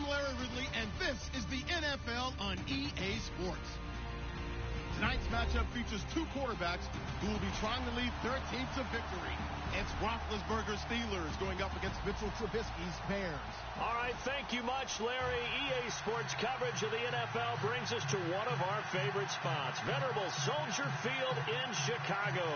Larry Ridley, and this is the NFL on EA Sports. Tonight's matchup features two quarterbacks who will be trying to lead their team to victory. It's Roethlisberger's Steelers going up against Mitchell Trubisky's Bears. All right, thank you much, Larry. EA Sports coverage of the NFL brings us to one of our favorite spots, venerable Soldier Field in Chicago.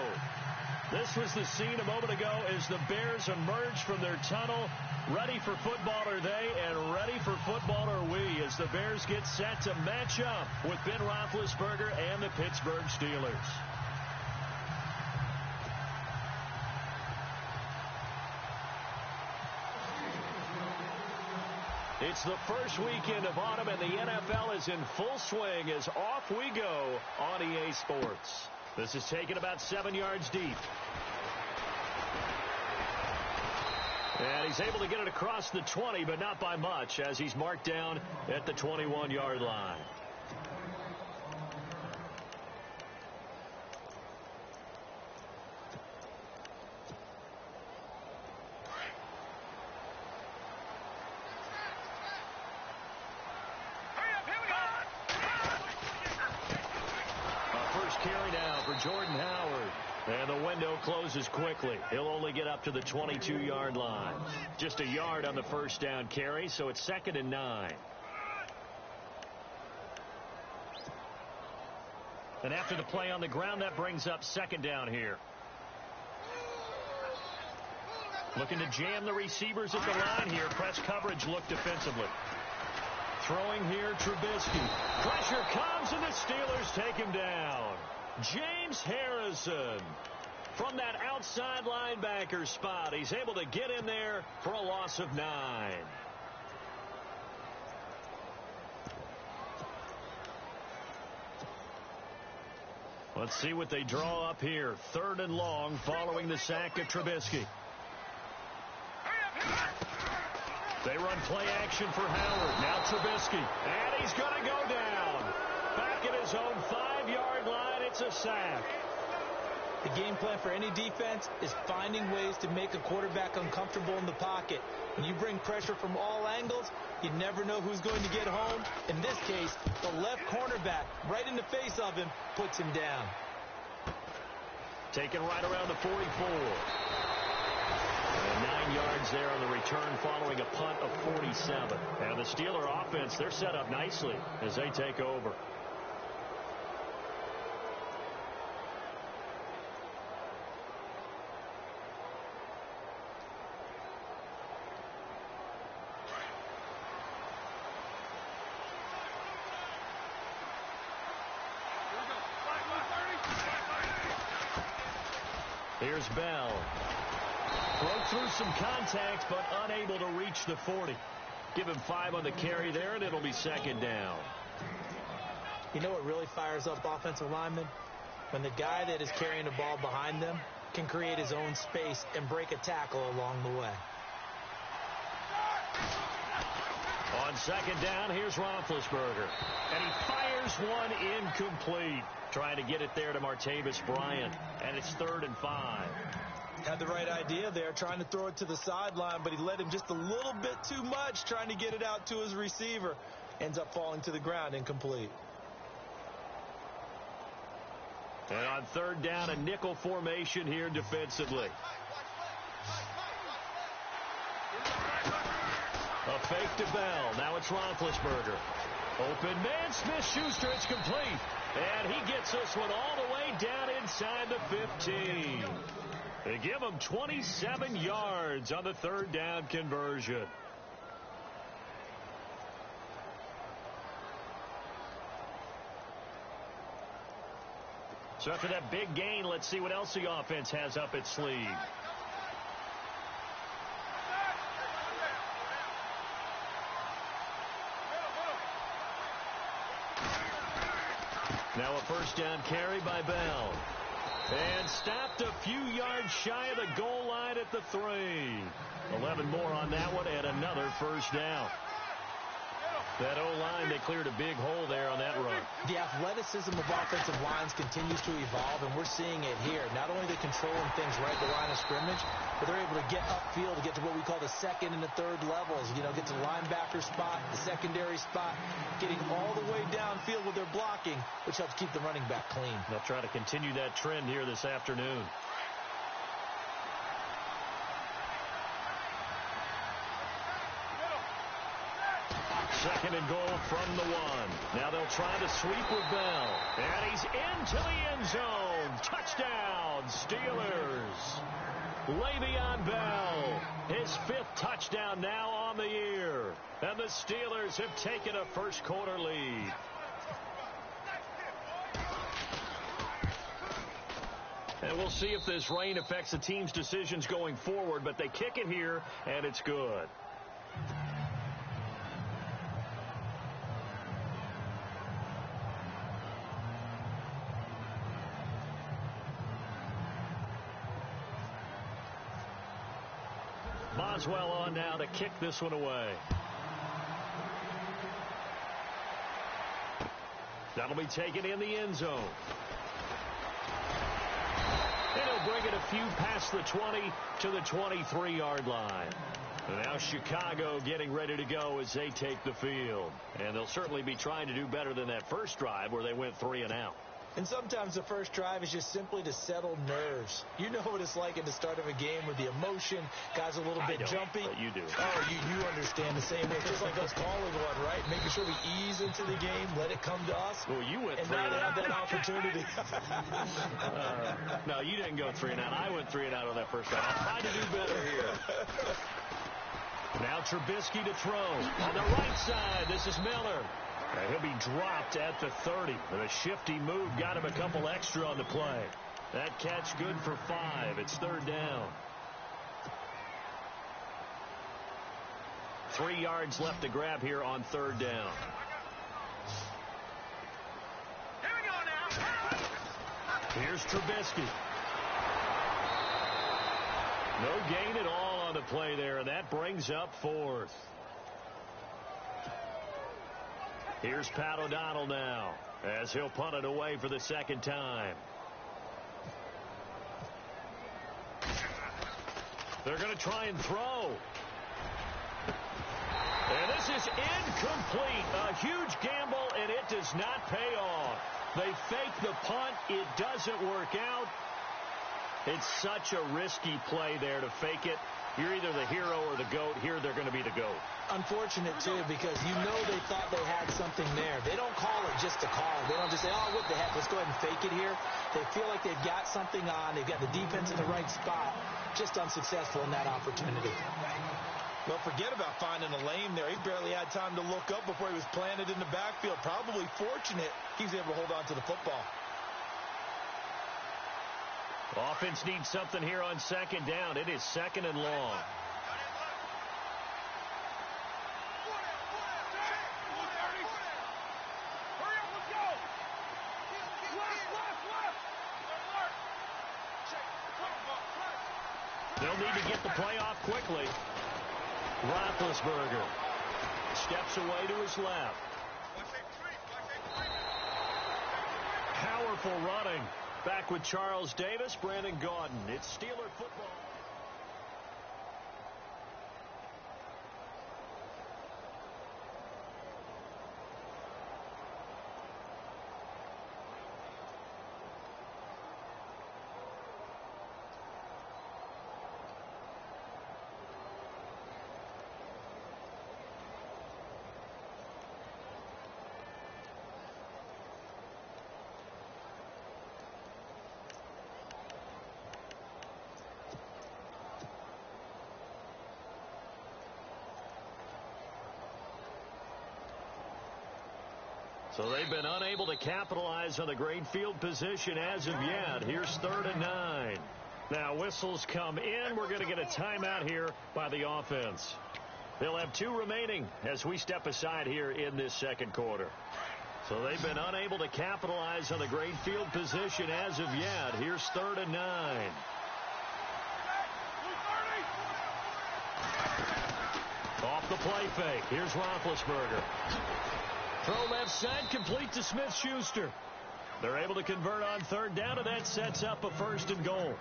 This was the scene a moment ago as the Bears emerged from their tunnel. Ready for football are they, and ready for football are we, as the Bears get set to match up with Ben Roethlisberger and the Pittsburgh Steelers. It's the first weekend of autumn, and the NFL is in full swing as off we go on EA Sports. This is taken about 7 yards deep. And he's able to get it across the 20, but not by much, as he's marked down at the 21-yard line. Carry now for Jordan Howard. And the window closes quickly. He'll only get up to the 22-yard line. Just a yard on the first down carry, so it's 2nd and 9. And after the play on the ground, that brings up 2nd down here. Looking to jam the receivers at the line here. Press coverage look defensively. Throwing here, Trubisky. Pressure comes, and the Steelers take him down. James Harrison from that outside linebacker spot. He's able to get in there for a loss of 9. Let's see what they draw up here. 3rd and long following the sack of Trubisky. They run play action for Howard. Now Trubisky. And he's going to go down. Back at his own 5-yard line. It's a sack. The game plan for any defense is finding ways to make a quarterback uncomfortable in the pocket. When you bring pressure from all angles, you never know who's going to get home. In this case, the left cornerback, right in the face of him, puts him down. Taken right around the 44. And 9 yards there on the return following a punt of 47. And the Steeler offense, they're set up nicely as they take over. Here's Bell. Broke through some contact, but unable to reach the 40. Give him 5 on the carry there, and it'll be 2nd down. You know what really fires up offensive linemen? When the guy that is carrying the ball behind them can create his own space and break a tackle along the way. On 2nd down, here's Roethlisberger. And he fires one incomplete. Trying to get it there to Martavis Bryant. And it's 3rd and 5. Had the right idea there, trying to throw it to the sideline, but he let him just a little bit too much, trying to get it out to his receiver. Ends up falling to the ground, incomplete. And on 3rd down, a nickel formation here defensively. A fake to Bell. Now it's Roethlisberger. Open man, Smith-Schuster. It's complete. And he gets this one all the way down inside the 15. They give him 27 yards on the 3rd down conversion. So after that big gain, let's see what else the offense has up its sleeve. Now a 1st down carry by Bell. And stopped a few yards shy of the goal line at the 3. 11 more on that one and another 1st down. That O-line, they cleared a big hole there on that run. The athleticism of offensive lines continues to evolve, and we're seeing it here. Not only are they controlling things right at the line of scrimmage, but they're able to get upfield to get to what we call the second and the third levels. You know, get to the linebacker spot, the secondary spot, getting all the way downfield with their blocking, which helps keep the running back clean. They'll try to continue that trend here this afternoon. Second and goal from the 1. Now they'll try to sweep with Bell. And he's into the end zone. Touchdown, Steelers. Le'Veon Bell, his 5th touchdown now on the year. And the Steelers have taken a first-quarter lead. And we'll see if this rain affects the team's decisions going forward, but they kick it here, and it's good. Boswell on now to kick this one away. That'll be taken in the end zone. And he'll bring it a few past the 20 to the 23-yard line. And now Chicago getting ready to go as they take the field. And they'll certainly be trying to do better than that first drive where they went 3 and out. And sometimes the first drive is just simply to settle nerves. You know what it's like at the start of a game with the emotion. Guys a little bit jumpy. But you do. Oh, you understand the same way. It's just like us calling one, right? Making sure we ease into the game, let it come to us. Well, you went and 3 and now out. Have that opportunity. No, you didn't go 3 and out. I went 3 and out on that first drive. I'll try to do better here. Now Trubisky to throw. On the right side, this is Miller. And he'll be dropped at the 30. And a shifty move got him a couple extra on the play. That catch good for 5. It's 3rd down. 3 yards left to grab here on 3rd down. Here we go now. Here's Trubisky. No gain at all on the play there, and that brings up 4th. Here's Pat O'Donnell now as he'll punt it away for the 2nd time. They're going to try and throw. And this is incomplete. A huge gamble, and it does not pay off. They fake the punt. It doesn't work out. It's such a risky play there to fake it. You're either the hero or the GOAT. Here they're going to be the GOAT. Unfortunate, too, because you know they thought they had something there. They don't call it just to call it. They don't just say, oh, what the heck, let's go ahead and fake it here. They feel like they've got something on. They've got the defense in the right spot. Just unsuccessful in that opportunity. Well, forget about finding a lane there. He barely had time to look up before he was planted in the backfield. Probably fortunate he was able to hold on to the football. Offense needs something here on 2nd down. It is 2nd and long. They'll need to get the play off quickly. Roethlisberger steps away to his left. Powerful running. Back with Charles Davis, Brandon Gaudin. It's Steeler football. So they've been unable to capitalize on the great field position as of yet. Here's 3rd and 9. Now whistles come in. We're going to get a timeout here by the offense. They'll have 2 remaining as we step aside here in this 2nd quarter. So they've been unable to capitalize on the great field position as of yet. Here's 3rd and 9. Off the play fake. Here's Roethlisberger. Throw left side, complete to Smith-Schuster. They're able to convert on third down, and that sets up a 1st and goal.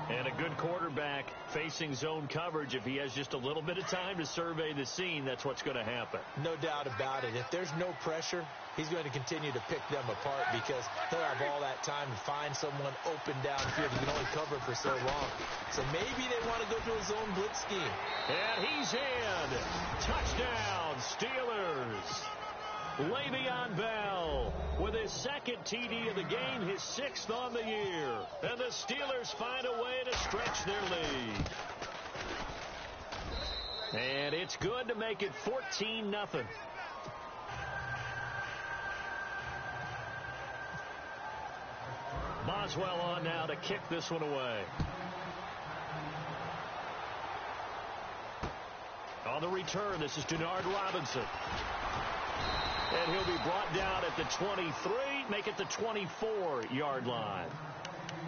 And a good quarterback facing zone coverage. If he has just a little bit of time to survey the scene, that's what's going to happen. No doubt about it. If there's no pressure, he's going to continue to pick them apart because he'll have all that time to find someone open downfield. He can only cover for so long. So maybe they want to go to a zone blitz scheme. And he's in. Touchdown, Steelers. Le'Veon Bell with his 2nd TD of the game, his 6th on the year. And the Steelers find a way to stretch their lead. And it's good to make it 14-0. Boswell on now to kick this one away. On the return, this is Denard Robinson. And he'll be brought down at the 23, make it the 24-yard line.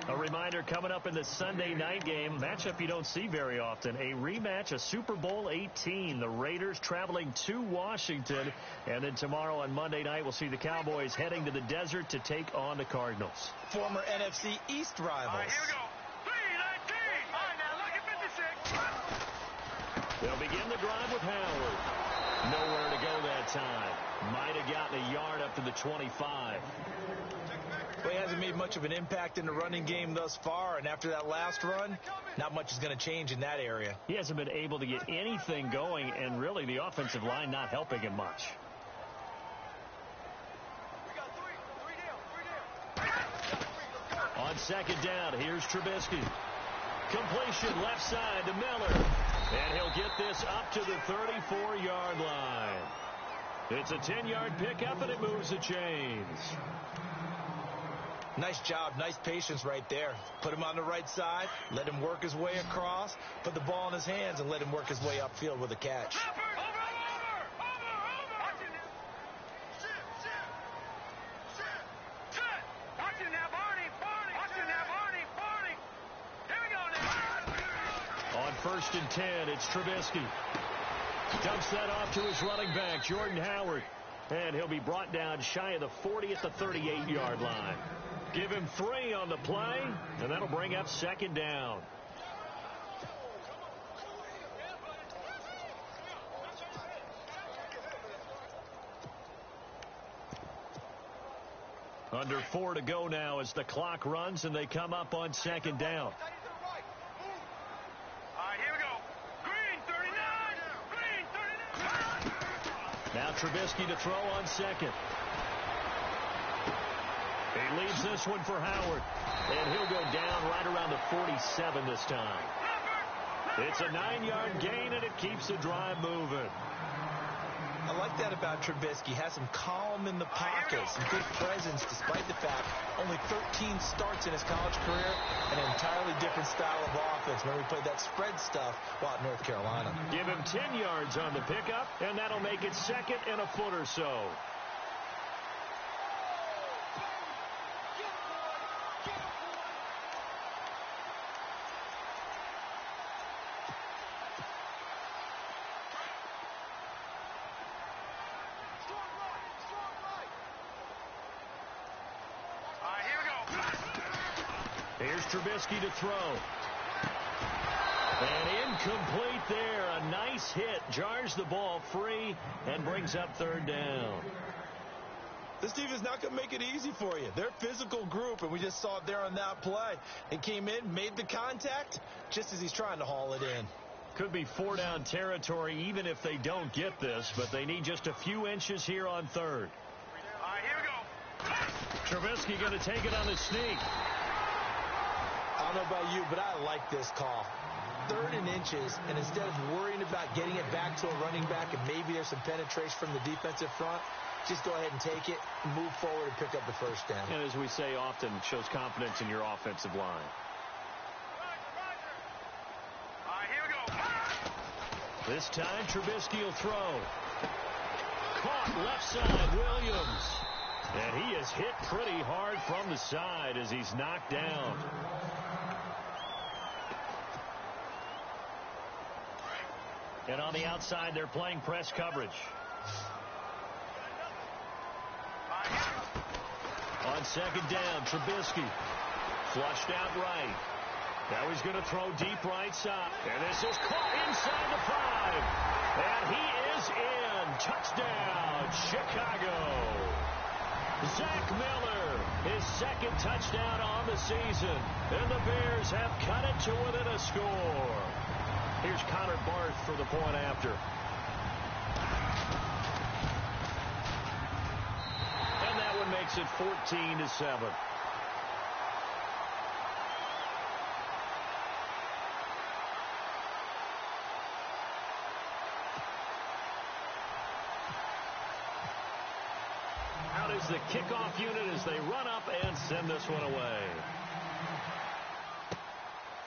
A reminder coming up in the Sunday night game, matchup you don't see very often, a rematch of Super Bowl 18. The Raiders traveling to Washington. And then tomorrow on Monday night, we'll see the Cowboys heading to the desert to take on the Cardinals. Former NFC East rivals. All right, here we go. 3-19. All right, now look at 56. They'll begin the drive with Howard. Nowhere to go that time. Might have gotten a yard up to the 25. Well, he hasn't made much of an impact in the running game thus far, and after that last run, not much is going to change in that area. He hasn't been able to get anything going, and really the offensive line not helping him much. On 2nd down, here's Trubisky. Completion left side to Miller. And he'll get this up to the 34-yard line. It's a 10-yard pickup, and it moves the chains. Nice job, nice patience right there. Put him on the right side, let him work his way across, put the ball in his hands, and let him work his way upfield with a catch. On 1st and 10, it's Trubisky. Dumps that off to his running back, Jordan Howard. And he'll be brought down shy of the 40 at the 38-yard line. Give him 3 on the play, and that'll bring up 2nd down. Under 4 to go now as the clock runs, and they come up on 2nd down. Now Trubisky to throw on 2nd. He leaves this one for Howard. And he'll go down right around the 47 this time. It's a 9-yard gain, and it keeps the drive moving. I like that about Trubisky. Has some calm in the pocket, some good presence, despite the fact only 13 starts in his college career, and an entirely different style of offense. Remember, he played that spread stuff while at North Carolina. Give him 10 yards on the pickup, and that'll make it 2nd and a foot or so. Here's Trubisky to throw. And incomplete there. A nice hit. Jars the ball free and brings up 3rd down. This team is not going to make it easy for you. They're a physical group, and we just saw it there on that play. It came in, made the contact, just as he's trying to haul it in. Could be 4-down territory even if they don't get this, but they need just a few inches here on 3rd. All right, here we go. Trubisky going to take it on the sneak. I don't know about you, but I like this call. 3rd and inches, and instead of worrying about getting it back to a running back and maybe there's some penetration from the defensive front, just go ahead and take it, move forward, and pick up the 1st down. And as we say often, shows confidence in your offensive line. All right, here we go. This time, Trubisky will throw. Caught left side, Williams. And he is hit pretty hard from the side as he's knocked down. And on the outside, they're playing press coverage. On second down, Trubisky. Flushed out right. Now he's going to throw deep right side. And this is caught inside the 5. And he is in. Touchdown, Chicago. Zach Miller, his second touchdown on the season. And the Bears have cut it to within a score. Here's Connor Barth for the point after. And that one makes it 14-7. Out is the kickoff unit as they run up and send this one away.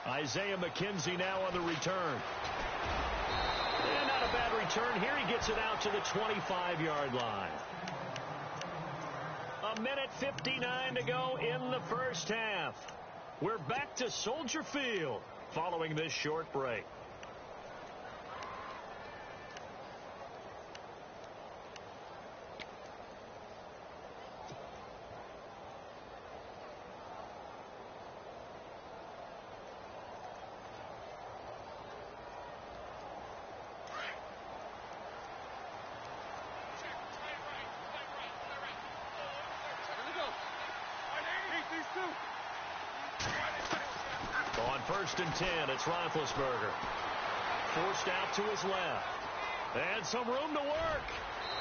Isaiah McKenzie now on the return. And not a bad return here. He gets it out to the 25-yard line. 1:59 to go in the first half. We're back to Soldier Field following this short break. On 1st and 10, it's Roethlisberger. Forced out to his left. And some room to work.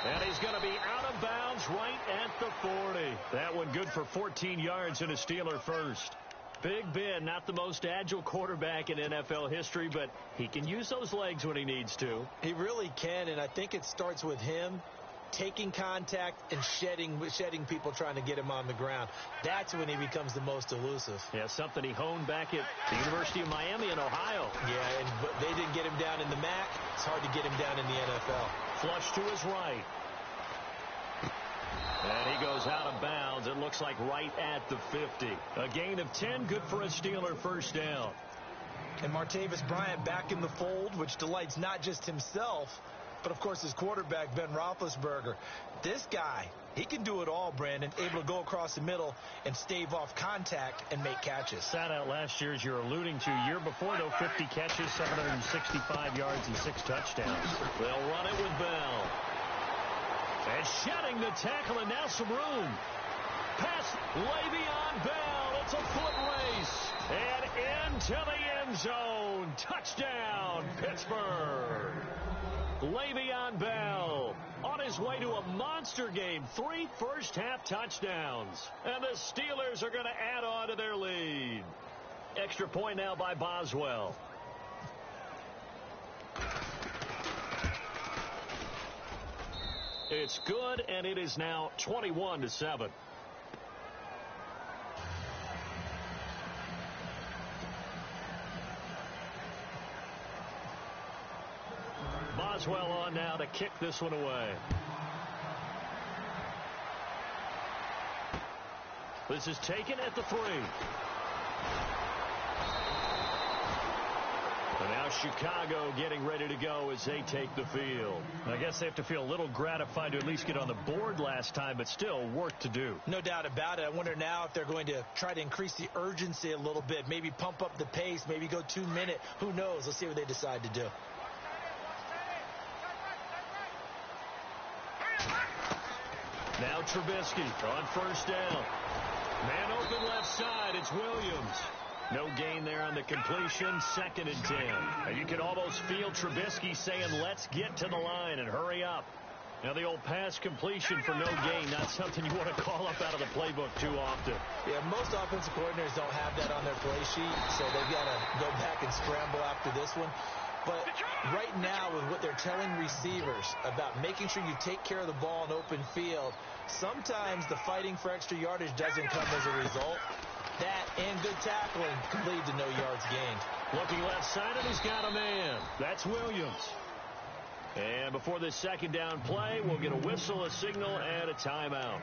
And he's going to be out of bounds right at the 40. That one good for 14 yards and a Steeler first. Big Ben, not the most agile quarterback in NFL history, but he can use those legs when he needs to. He really can, and I think it starts with him taking contact and shedding people trying to get him on the ground. That's when he becomes the most elusive. Yeah, something he honed back at the University of Miami in Ohio. Yeah, and they didn't get him down in the MAC. It's hard to get him down in the NFL. Flush to his right. And he goes out of bounds. It looks like right at the 50. A gain of 10, good for a Steeler first down. And Martavis Bryant back in the fold, which delights not just himself, but, of course, his quarterback, Ben Roethlisberger. This guy, he can do it all, Brandon, able to go across the middle and stave off contact and make catches. Sat out last year, as you're alluding to. Year before, though, 50 catches, 765 yards, and 6 touchdowns. They'll run it with Bell. And shedding the tackle, and now some room. Pass Le'Veon Bell. It's a foot race. And into the end zone. Touchdown, Pittsburgh. Le'Veon Bell on his way to a monster game. 3 first-half touchdowns. And the Steelers are going to add on to their lead. Extra point now by Boswell. It's good, and it is now 21-7. Boswell on now to kick this one away. This is taken at the 3. And now Chicago getting ready to go as they take the field. I guess they have to feel a little gratified to at least get on the board last time, but still work to do. No doubt about it. I wonder now if they're going to try to increase the urgency a little bit, maybe pump up the pace, maybe go 2-minute. Who knows? Let's see what they decide to do. Now Trubisky on first down. Man open left side. It's Williams. No gain there on the completion. 2nd and 10. And you can almost feel Trubisky saying, let's get to the line and hurry up. Now the old pass completion for no gain, not something you want to call up out of the playbook too often. Yeah, most offensive coordinators don't have that on their play sheet, so they've got to go back and scramble after this one. But right now, with what they're telling receivers about making sure you take care of the ball in open field, sometimes the fighting for extra yardage doesn't come as a result. That and good tackling could lead to no yards gained. Looking left side, and he's got a man. That's Williams. And before this second down play, we'll get a whistle, a signal, and a timeout.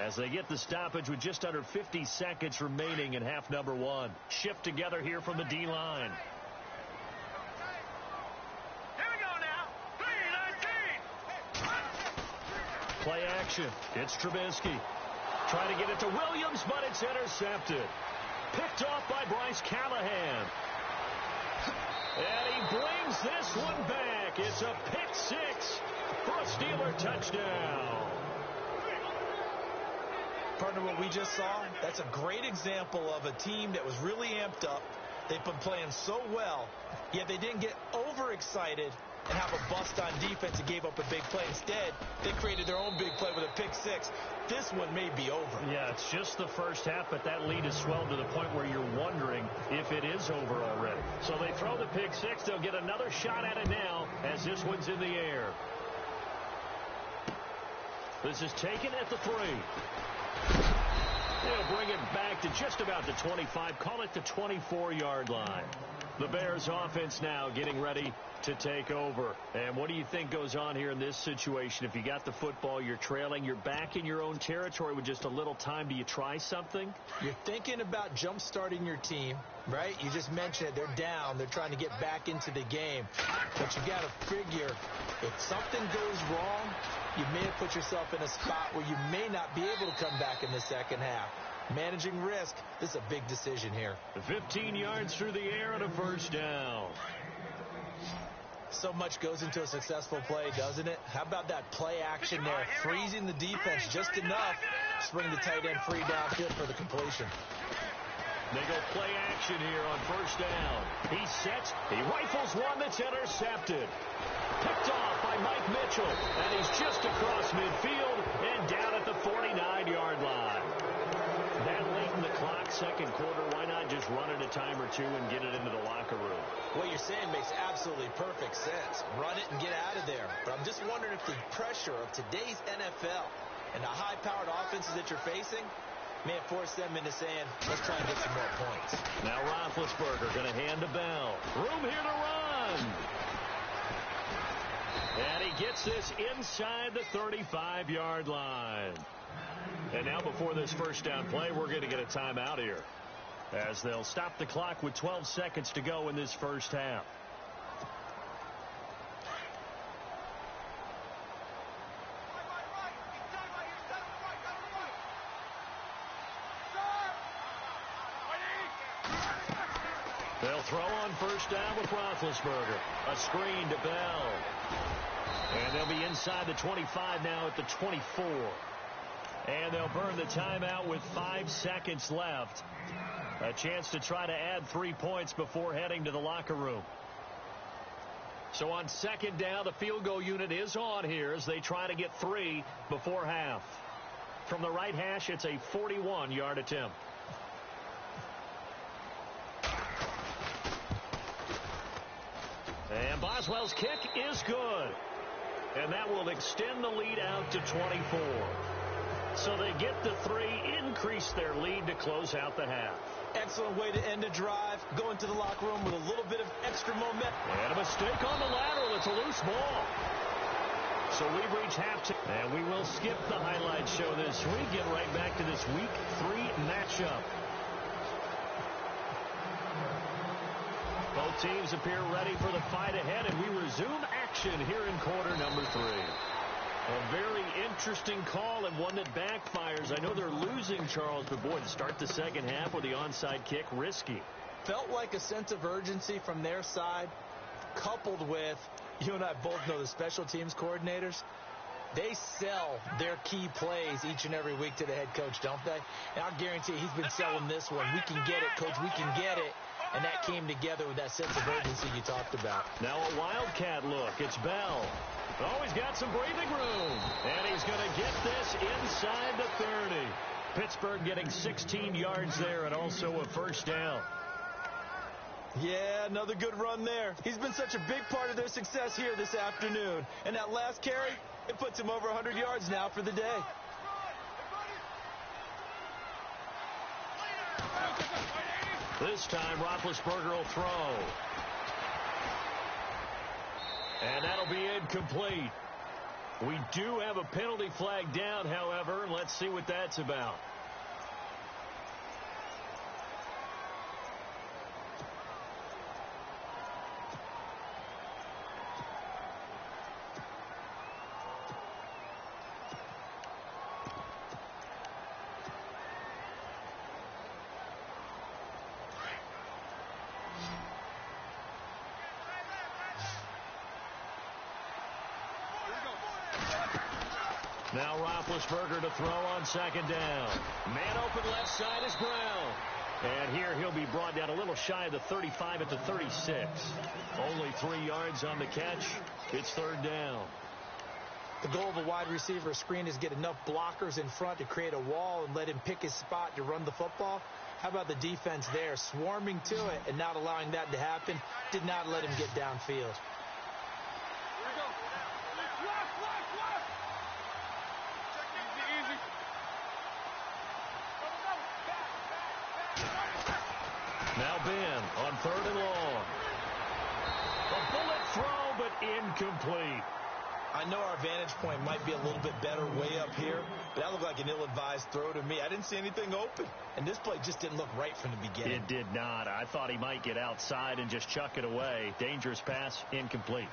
As they get the stoppage with just under 50 seconds remaining in half number 1. Shift together here from the D-line. Here we go now. action. It's Trubisky. Trying to get it to Williams, but it's intercepted. Picked off by Bryce Callahan. And he brings this one back. It's a pick six for a Steeler touchdown. Partner, what we just saw, that's a great example of a team that was really amped up. They've been playing so well, yet they didn't get overexcited and have a bust on defense and gave up a big play. Instead, they created their own big play with a pick six. This one may be over. Yeah, it's just the first half, but that lead has swelled to the point where you're wondering if it is over already. So they throw the pick six. They'll get another shot at it now as this one's in the air. This is taken at the 3. They'll bring it back to just about the 25. Call it the 24-yard line. The Bears offense now getting ready to take over. And what do you think goes on here in this situation? If you got the football, you're trailing, you're back in your own territory with just a little time. Do you try something? You're thinking about jump-starting your team, right? You just mentioned it. They're down. They're trying to get back into the game. But you got to figure if something goes wrong, you may have put yourself in a spot where you may not be able to come back in the second half. Managing risk, this is a big decision here. 15 yards through the air and a first down. So much goes into a successful play, doesn't it? How about that play action there? Freezing the defense just enough to bring the tight end free downfield for the completion. They go play action here on first down. He sets. He rifles one that's intercepted. Picked off by Mike Mitchell. And he's just across midfield and down at the 49-yard line. That late in the clock, second quarter, why not just run it a time or two and get it into the locker room? What you're saying makes absolutely perfect sense. Run it and get out of there. But I'm just wondering if the pressure of today's NFL and the high-powered offenses that you're facing may have forced them into saying, let's try and get some more points. Now Roethlisberger going to hand to Bell. Room here to run. And he gets this inside the 35-yard line. And now before this first down play, we're going to get a timeout here, as they'll stop the clock with 12 seconds to go in this first half. They'll throw on first down with Roethlisberger. A screen to Bell. And they'll be inside the 25 now at the 24. And they'll burn the timeout with 5 seconds left. A chance to try to add 3 points before heading to the locker room. So on second down, the field goal unit is on here as they try to get 3 before half. From the right hash, it's a 41-yard attempt. And Boswell's kick is good. And that will extend the lead out to 24. So they get the 3, increase their lead to close out the half. Excellent way to end a drive. Go into the locker room with a little bit of extra momentum. And a mistake on the lateral. It's a loose ball. So we've reached halftime. And we will skip the highlight show this week. Get right back to this Week 3 matchup. Both teams appear ready for the fight ahead, and we resume action here in quarter number 3. A very interesting call and one that backfires. I know they're losing, Charles, but boy, to start the second half with the onside kick, risky. Felt like a sense of urgency from their side, coupled with, you and I both know the special teams coordinators, they sell their key plays each and every week to the head coach, don't they? And I'll guarantee he's been selling this one. We can get it, coach, we can get it. And that came together with that sense of urgency you talked about. Now a wildcat look. It's Bell. Oh, he's got some breathing room. And he's going to get this inside the 30. Pittsburgh getting 16 yards there and also a first down. Yeah, another good run there. He's been such a big part of their success here this afternoon. And that last carry, it puts him over 100 yards now for the day. This time, Roethlisberger will throw. And that'll be incomplete. We do have a penalty flag down, however. Let's see what that's about. Now Roethlisberger to throw on second down. Man open left side is Brown. And here he'll be brought down a little shy of the 35 at the 36. Only 3 yards on the catch. It's third down. The goal of a wide receiver screen is get enough blockers in front to create a wall and let him pick his spot to run the football. How about the defense there, swarming to it and not allowing that to happen? Did not let him get downfield. Now Ben on third and long. A bullet throw, but incomplete. I know our vantage point might be a little bit better way up here, but that looked like an ill-advised throw to me. I didn't see anything open, and this play just didn't look right from the beginning. It did not. I thought he might get outside and just chuck it away. Dangerous pass, incomplete.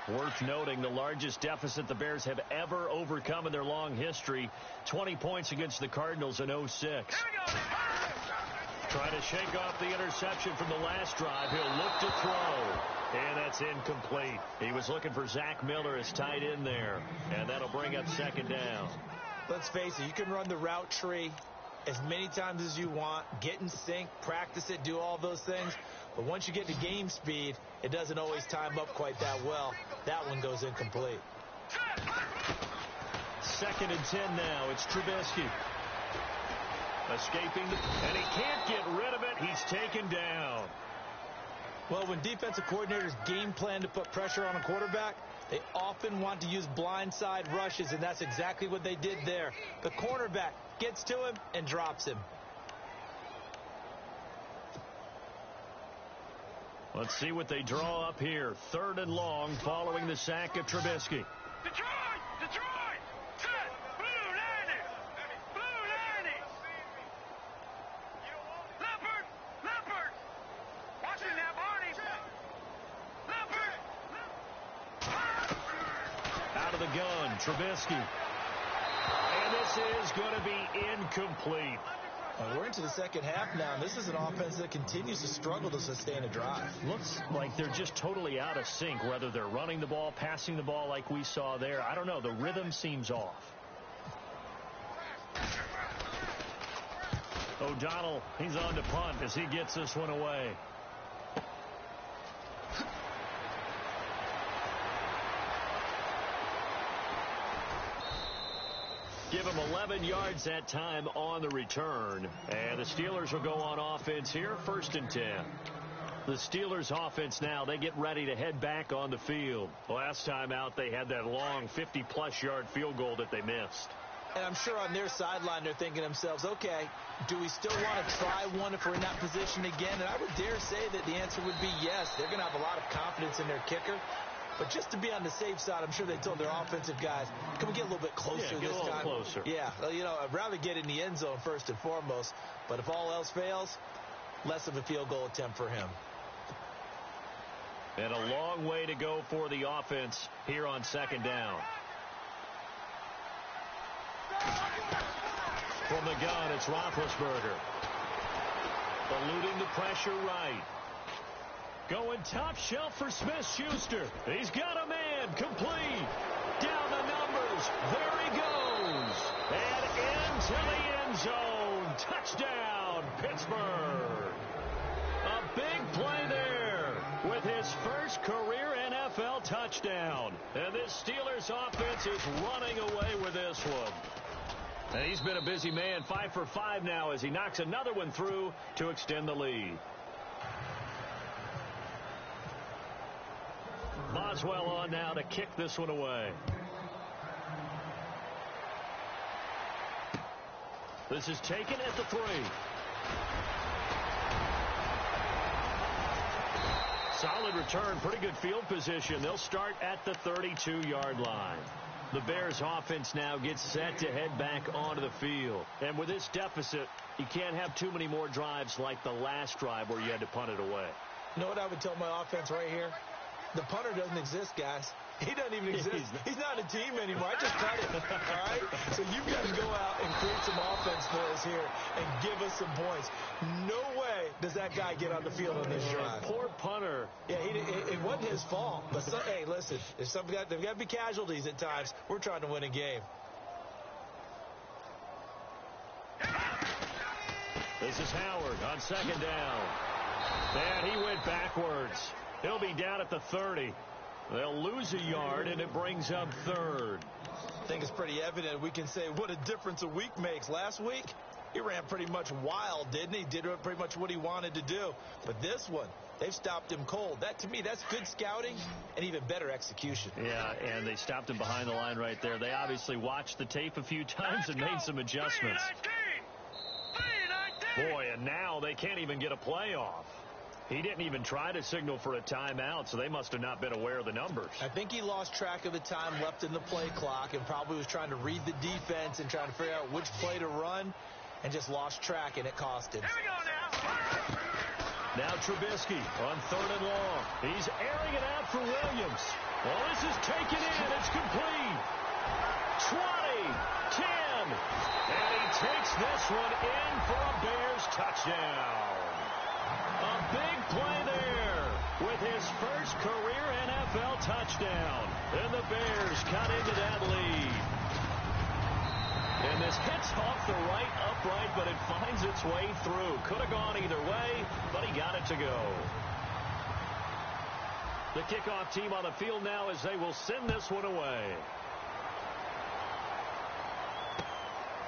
Worth noting the largest deficit the Bears have ever overcome in their long history. 20 points against the Cardinals in 06. Trying to shake off the interception from the last drive. He'll look to throw. And that's incomplete. He was looking for Zach Miller as tight end there. And that'll bring up second down. Let's face it, you can run the route tree as many times as you want, get in sync, practice it, do all those things. But once you get to game speed, it doesn't always time up quite that well. That one goes incomplete. Second and 10 now. It's Trubisky. Escaping, and he can't get rid of it. He's taken down. Well, when defensive coordinators game plan to put pressure on a quarterback, they often want to use blindside rushes, and that's exactly what they did there. The cornerback gets to him and drops him. Let's see what they draw up here. Third and long following the sack of Trubisky. Detroit! Detroit! Set! Blue 90! Blue 90! Leopard! Leopard! Watch it now, Barney! Leopard! Out of the gun, Trubisky. And this is going to be incomplete. We're into the second half now, and this is an offense that continues to struggle to sustain a drive. Looks like they're just totally out of sync, whether they're running the ball, passing the ball like we saw there. I don't know. The rhythm seems off. O'Donnell, he's on to punt as he gets this one away. Give him 11 yards that time on the return. And the Steelers will go on offense here, first and 10. The Steelers offense now, they get ready to head back on the field. Last time out, they had that long 50-plus yard field goal that they missed. And I'm sure on their sideline they're thinking to themselves, okay, do we still want to try one if we're in that position again? And I would dare say that the answer would be yes. They're going to have a lot of confidence in their kicker. But just to be on the safe side, I'm sure they told their offensive guys, can we get a little bit closer this time? Yeah, get a little closer. Yeah, well, you know, I'd rather get in the end zone first and foremost. But if all else fails, less of a field goal attempt for him. And a long way to go for the offense here on second down. From the gun, it's Roethlisberger. Eluding the pressure right. Going top shelf for Smith-Schuster. He's got a man. Complete. Down the numbers. There he goes. And into the end zone. Touchdown, Pittsburgh. A big play there with his first career NFL touchdown. And this Steelers offense is running away with this one. And he's been a busy man. 5 for 5 now as he knocks another one through to extend the lead. Boswell on now to kick this one away. This is taken at the 3. Solid return, pretty good field position. They'll start at the 32-yard line. The Bears offense now gets set to head back onto the field. And with this deficit, you can't have too many more drives like the last drive where you had to punt it away. You know what I would tell my offense right here? The punter doesn't exist, guys. He doesn't even exist. He's not a team anymore. I just cut it, all right? So you've got to go out and create some offense for us here and give us some points. No way does that guy get on the field on this drive. Poor punter. Yeah, it wasn't his fault. But hey, listen, there's got to be casualties at times. We're trying to win a game. This is Howard on second down. And he went backwards. He'll be down at the 30. They'll lose a yard, and it brings up third. I think it's pretty evident. We can say what a difference a week makes. Last week, he ran pretty much wild, didn't he? Did pretty much what he wanted to do. But this one, they've stopped him cold. That, to me, that's good scouting and even better execution. Yeah, and they stopped him behind the line right there. They obviously watched the tape a few times and made some adjustments. 3-19. Boy, and now they can't even get a play off. He didn't even try to signal for a timeout, so they must have not been aware of the numbers. I think he lost track of the time left in the play clock and probably was trying to read the defense and trying to figure out which play to run and just lost track, and it cost him. Here we go now. Now Trubisky on third and long. He's airing it out for Williams. Well, this is taken in. It's complete. 20, 10, and he takes this one in for a Bears touchdown. A big play there with his first career NFL touchdown. And the Bears cut into that lead. And this hits off the right upright, but it finds its way through. Could have gone either way, but he got it to go. The kickoff team on the field now as they will send this one away.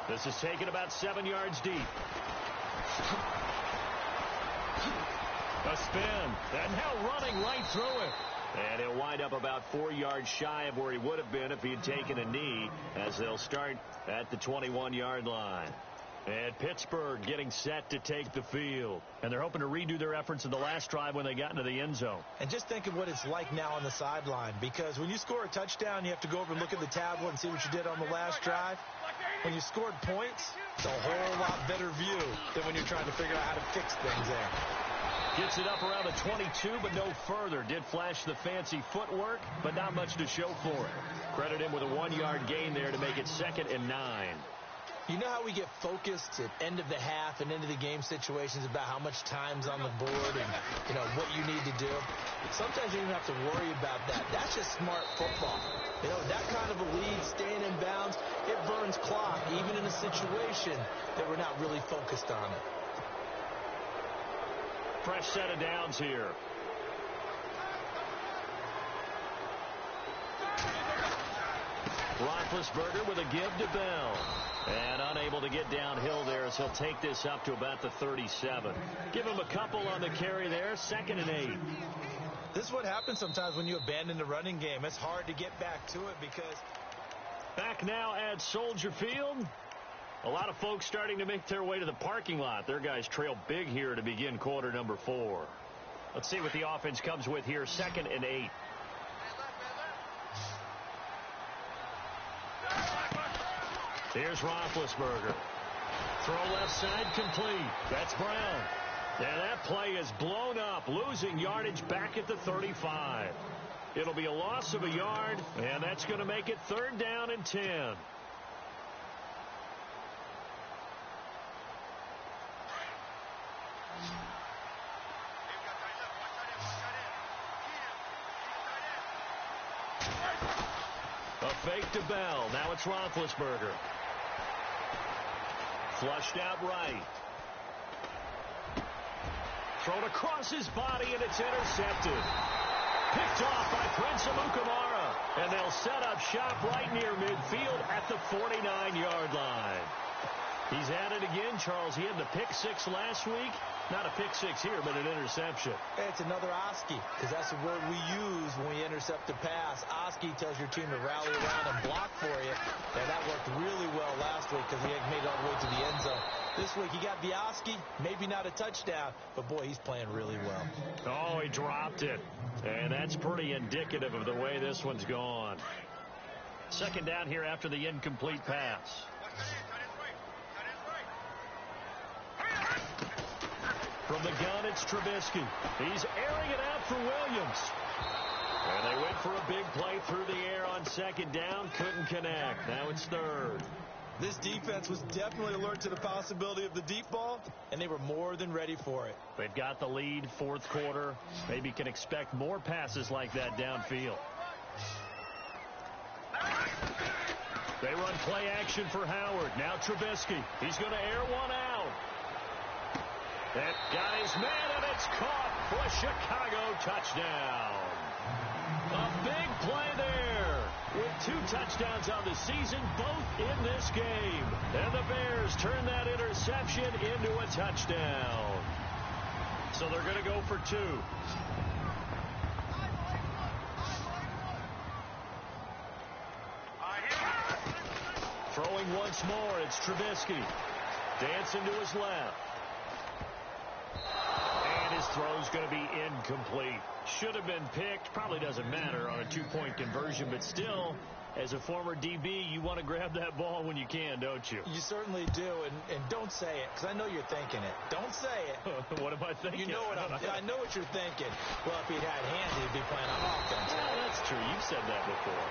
This is taken about 7 yards deep. A spin, and now running right through it. And he'll wind up about 4 yards shy of where he would have been if he had taken a knee, as they'll start at the 21-yard line. And Pittsburgh getting set to take the field. And they're hoping to redo their efforts in the last drive when they got into the end zone. And just think of what it's like now on the sideline, because when you score a touchdown, you have to go over and look at the tablet and see what you did on the last drive. When you scored points, it's a whole lot better view than when you're trying to figure out how to fix things there. Gets it up around the 22, but no further. Did flash the fancy footwork, but not much to show for it. Credit him with a 1-yard gain there to make it 2nd and 9. You know how we get focused at end of the half and end of the game situations about how much time's on the board and, you know, what you need to do? Sometimes you don't have to worry about that. That's just smart football. You know, that kind of a lead, staying in bounds, it burns clock, even in a situation that we're not really focused on it. Fresh set of downs here. Roethlisberger with a give to Bell. And unable to get downhill there as he'll take this up to about the 37. Give him a couple on the carry there. 2nd and 8. This is what happens sometimes when you abandon the running game. It's hard to get back to it because... Back now at Soldier Field. A lot of folks starting to make their way to the parking lot. Their guys trail big here to begin quarter number 4. Let's see what the offense comes with here. 2nd and 8. Here's Roethlisberger. Throw left side complete. That's Brown. And that play is blown up, losing yardage back at the 35. It'll be a loss of a yard, and that's going to make it 3rd down and 10. A fake to Bell. Now it's Roethlisberger. Flushed out right. Thrown across his body, and it's intercepted. Picked off by Prince Amukamara. And they'll set up shop right near midfield at the 49-yard line. He's at it again, Charles. He had the pick 6 last week. Not a pick 6 here, but an interception. It's another Oski, because that's the word we use when we intercept a pass. Oski tells your team to rally around and block for you. And that worked really well last week because he had made it all the way to the end zone. This week he got the Oski, maybe not a touchdown, but boy, he's playing really well. Oh, he dropped it. And that's pretty indicative of the way this one's gone. Second down here after the incomplete pass. From the gun, it's Trubisky. He's airing it out for Williams. And they went for a big play through the air on second down. Couldn't connect. Now it's third. This defense was definitely alert to the possibility of the deep ball, and they were more than ready for it. They've got the lead, fourth quarter. Maybe can expect more passes like that downfield. They run play action for Howard. Now Trubisky. He's going to air one out. That got his man, and it's caught for a Chicago touchdown. A big play there with 2 touchdowns on the season, both in this game. And the Bears turn that interception into a touchdown. So they're going to go for 2. Throwing once more, it's Trubisky. Dancing to his left. And his throw's going to be incomplete. Should have been picked. Probably doesn't matter on a 2-point conversion, but still, as a former DB, you want to grab that ball when you can, don't you? You certainly do, and don't say it, because I know you're thinking it. Don't say it. What am I thinking? You know what I know what you're thinking. Well, if he'd had hands, he'd be playing on offense. Well, that's true. You've said that before.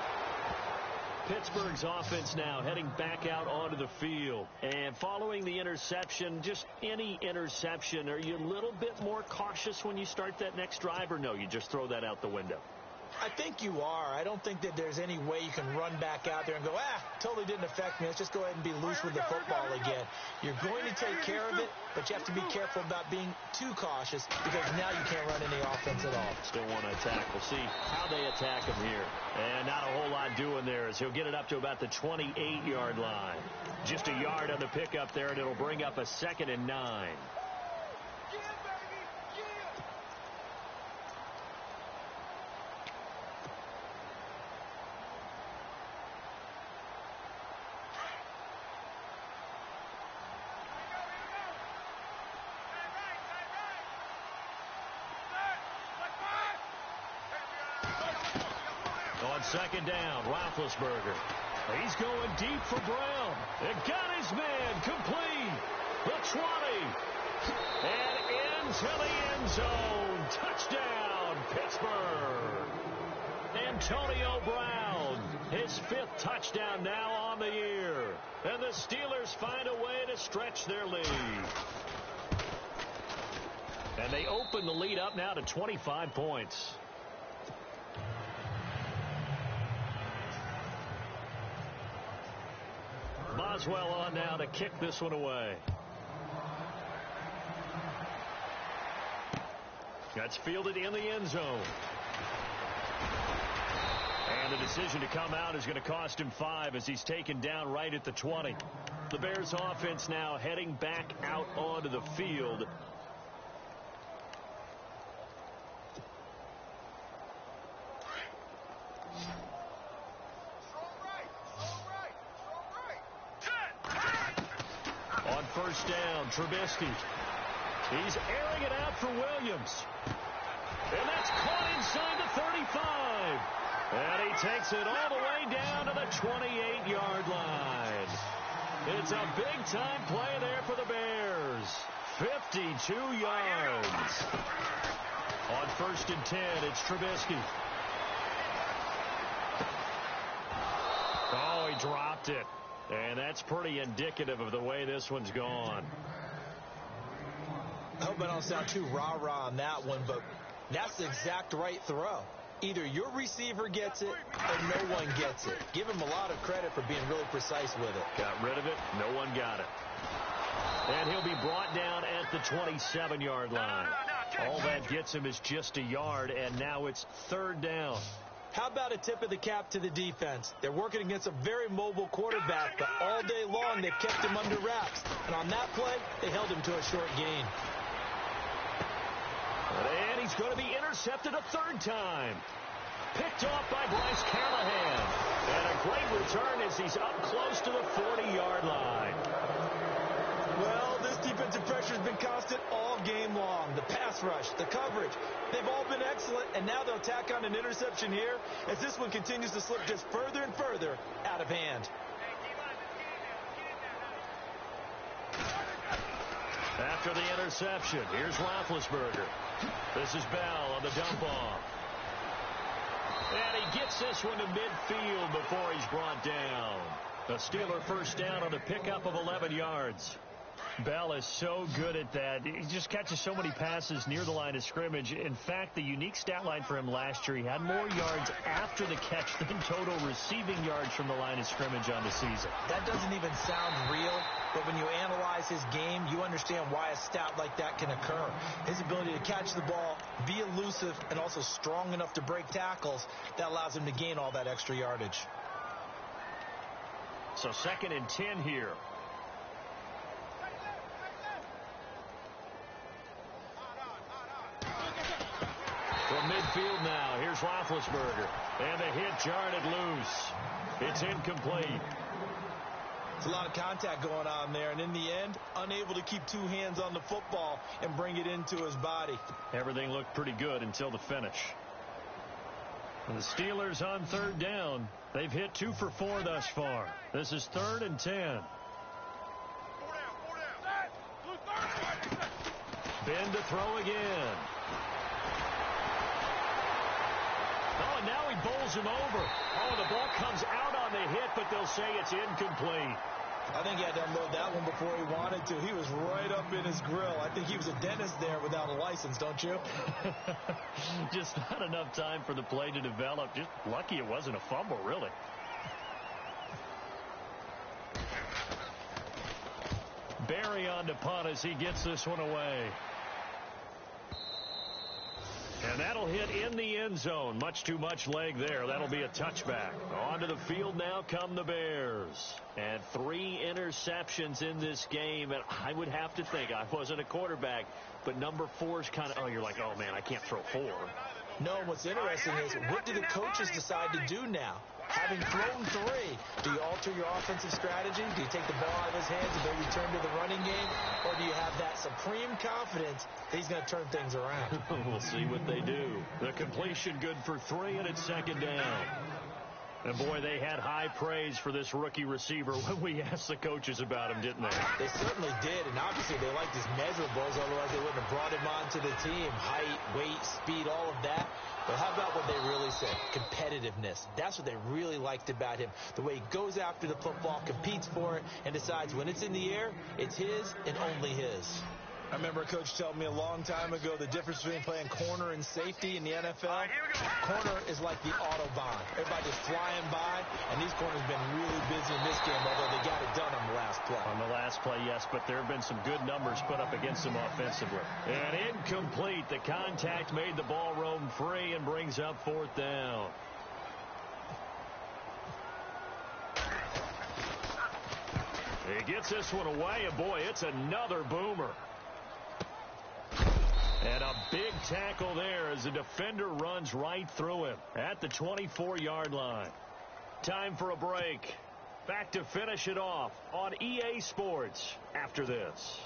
Pittsburgh's offense now heading back out onto the field. And following the interception, just any interception, are you a little bit more cautious when you start that next drive, or no, you just throw that out the window? I think you are. I don't think that there's any way you can run back out there and go, totally didn't affect me. Let's just go ahead and be loose with the football again. You're going to take care of it, but you have to be careful about being too cautious because now you can't run any offense at all. Still want to attack. We'll see how they attack him here. And not a whole lot doing there as he'll get it up to about the 28-yard line. Just a yard on the pickup there, and it'll bring up a 2nd and 9. On second down, Roethlisberger. He's going deep for Brown. It got his man complete. The 20. And into the end zone. Touchdown, Pittsburgh. Antonio Brown. His 5th touchdown now on the year. And the Steelers find a way to stretch their lead. And they open the lead up now to 25 points. Boswell on now to kick this one away. That's fielded in the end zone. And the decision to come out is going to cost him 5 as he's taken down right at the 20. The Bears offense now heading back out onto the field. On first down, Trubisky. He's airing it out for Williams. And that's caught inside the 35. And he takes it all the way down to the 28-yard line. It's a big-time play there for the Bears. 52 yards. On first and 10, it's Trubisky. Oh, he dropped it. And that's pretty indicative of the way this one's gone. I hope I don't sound too rah-rah on that one, but that's the exact right throw. Either your receiver gets it or no one gets it. Give him a lot of credit for being really precise with it. Got rid of it. No one got it. And he'll be brought down at the 27-yard line. All that gets him is just a yard, and now it's 3rd down. How about a tip of the cap to the defense? They're working against a very mobile quarterback, but all day long they've kept him under wraps. And on that play, they held him to a short gain. And he's going to be intercepted a 3rd time. Picked off by Bryce Callahan. And a great return as he's up close to the 40-yard line. Well, this This defensive pressure has been constant all game long. The pass rush, the coverage, they've all been excellent, and now they'll tack on an interception here as this one continues to slip just further and further out of hand. After the interception, here's Roethlisberger. This is Bell on the dump off. And he gets this one to midfield before he's brought down. A Steeler first down on a pickup of 11 yards. Bell is so good at that. He just catches so many passes near the line of scrimmage. In fact, the unique stat line for him last year, he had more yards after the catch than total receiving yards from the line of scrimmage on the season. That doesn't even sound real, but when you analyze his game, you understand why a stat like that can occur. His ability to catch the ball, be elusive, and also strong enough to break tackles, that allows him to gain all that extra yardage. So 2nd and 10 here. From midfield now, here's Roethlisberger. And the hit jarred it loose. It's incomplete. There's a lot of contact going on there, and in the end, unable to keep two hands on the football and bring it into his body. Everything looked pretty good until the finish. And the Steelers on 3rd down. They've hit 2 for 4 thus far. This is 3rd and 10. Ben to throw again. Oh, and now he bowls him over. Oh, the ball comes out on the hit, but they'll say it's incomplete. I think he had to unload that one before he wanted to. He was right up in his grill. I think he was a dentist there without a license, don't you? Just not enough time for the play to develop. Just lucky it wasn't a fumble, really. Barry on to punt as he gets this one away. And that'll hit in the end zone. Much too much leg there. That'll be a touchback. Onto the field now come the Bears. And 3 interceptions in this game. And I would have to think, I wasn't a quarterback, but number 4's kind of, you're like, oh, man, I can't throw 4. No, what's interesting is what do the coaches decide to do now? Having thrown 3, do you alter your offensive strategy? Do you take the ball out of his hands and maybe turn to the running game? Or do you have that supreme confidence that he's going to turn things around? We'll see what they do. The completion good for 3, and it's 2nd down. And, boy, they had high praise for this rookie receiver when we asked the coaches about him, didn't they? They certainly did, and obviously they liked his measurables, otherwise they wouldn't have brought him onto the team. Height, weight, speed, all of that. But how about what they really said? Competitiveness. That's what they really liked about him. The way he goes after the football, competes for it, and decides when it's in the air, it's his and only his. I remember a coach telling me a long time ago the difference between playing corner and safety in the NFL. Corner is like the Autobahn. Everybody just flying by, and these corners have been really busy in this game, although they got it done on the last play. On the last play, yes, but there have been some good numbers put up against them offensively. And incomplete. The contact made the ball roam free and brings up 4th down. He gets this one away, and boy, it's another boomer. And a big tackle there as the defender runs right through him at the 24-yard line. Time for a break. Back to finish it off on EA Sports after this.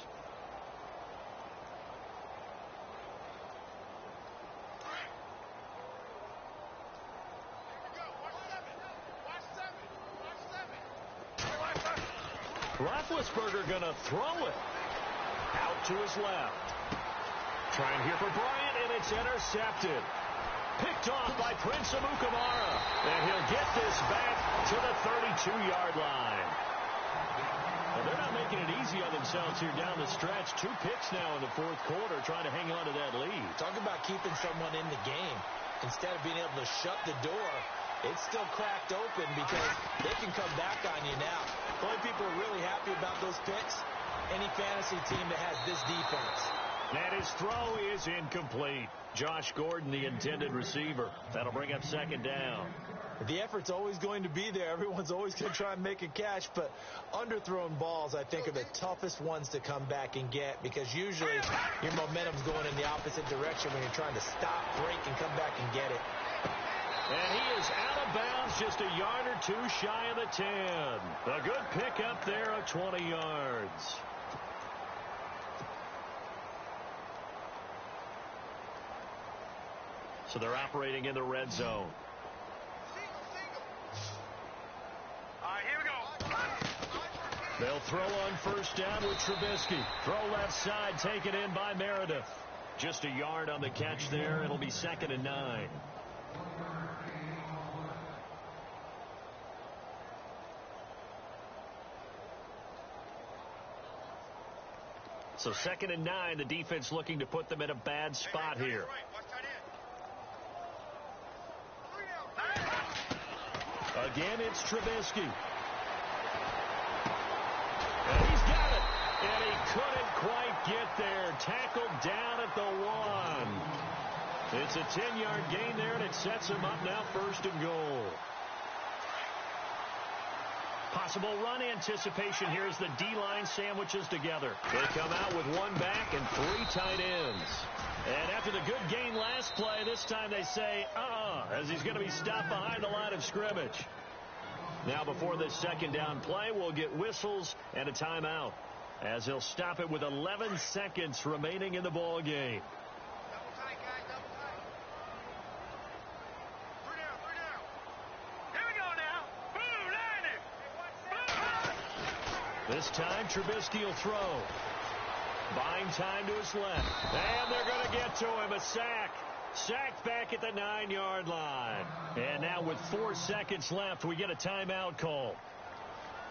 Roethlisberger going to throw it out to his left. Trying here for Bryant, and it's intercepted. Picked off by Prince Amukamara. And he'll get this back to the 32-yard line. Well, they're not making it easy on themselves here down the stretch. 2 picks now in the 4th quarter, trying to hang on to that lead. Talk about keeping someone in the game. Instead of being able to shut the door, it's still cracked open because they can come back on you now. The only people who are really happy about those picks, any fantasy team that has this defense. And his throw is incomplete. Josh Gordon, the intended receiver. That'll bring up 2nd down. The effort's always going to be there. Everyone's always going to try and make a catch, but underthrown balls, I think, are the toughest ones to come back and get because usually your momentum's going in the opposite direction when you're trying to stop, break, and come back and get it. And he is out of bounds, just a yard or 2 shy of the 10. A good pickup there of 20 yards. So they're operating in the red zone. All right, here we go. They'll throw on first down with Trubisky. Throw left side, taken in by Meredith. Just a yard on the catch there. It'll be 2nd and 9. So 2nd and 9, the defense looking to put them in a bad spot here. Again, it's Trubisky. And he's got it. And he couldn't quite get there. Tackled down at the 1. It's a 10-yard gain there, and it sets him up now 1st and goal. Possible run anticipation here as the D-line sandwiches together. They come out with 1 back and 3 tight ends. And after the good gain last play, this time they say, as he's going to be stopped behind the line of scrimmage. Now before this 2nd down play, we'll get whistles and a timeout, as he'll stop it with 11 seconds remaining in the ball game. Double tight, guys, double tight. 3 down. Here we go now. Boo, 90. This time, Trubisky will throw. Buying time to his left. And they're going to get to him. A sack. Sacked back at the 9-yard line. And now with 4 seconds left, we get a timeout call.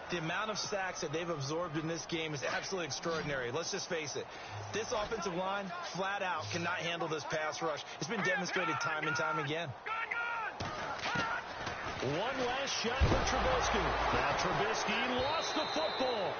The amount of sacks that they've absorbed in this game is absolutely extraordinary. Let's just face it. This offensive line, flat out, cannot handle this pass rush. It's been demonstrated time and time again. One last shot for Trubisky. Now Trubisky lost the football.